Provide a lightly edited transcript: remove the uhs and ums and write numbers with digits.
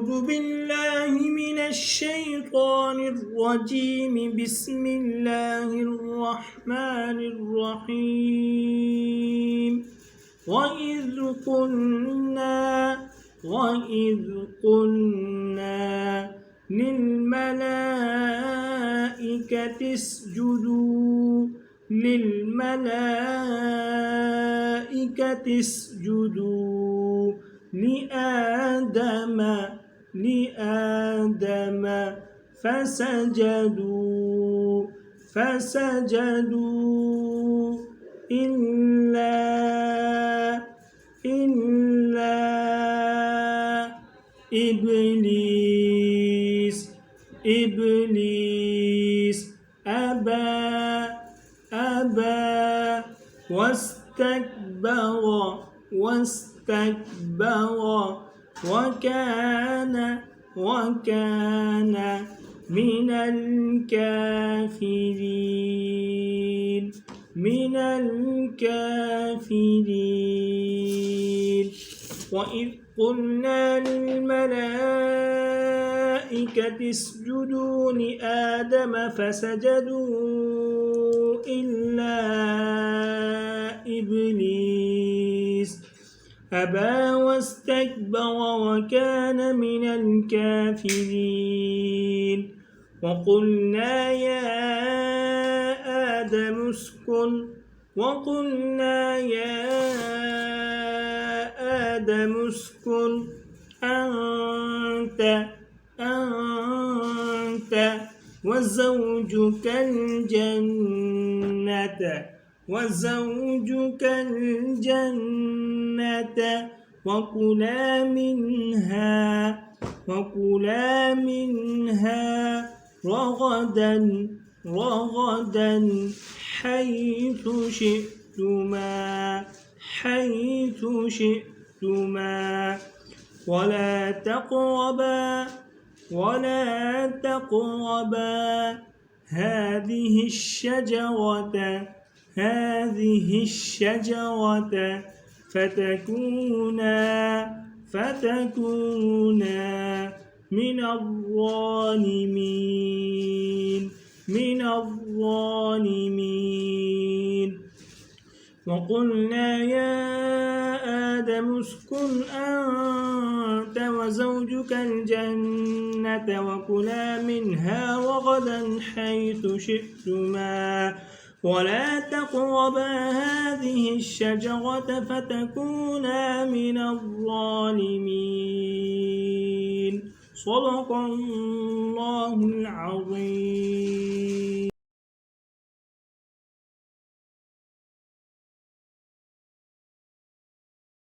أعوذ بالله من الشيطان الرجيم. بسم الله الرحمن الرحيم. وإذ قلنا للملائكة اسجدوا لآدم فسجدوا إلا إبليس أبى واستكبر وكان من الكافرين. وإذ قلنا للملائكة اسجدوا لآدم فسجدوا إلا إبليس أبى واستكبر وكان من الكافرين. وقلنا يا آدم اسكن أنت وزوجك الجنة وكلا منها رغدا حيث شئتما ولا تقربا هذه الشجرة فتكونا من الظالمين. وقلنا يا آدم اسكن أنت وزوجك الجنة وكلا منها رغدا حيث شئتما ولا تقربا هذه الشجرة فتكونا من الظالمين. صدق الله العظيم.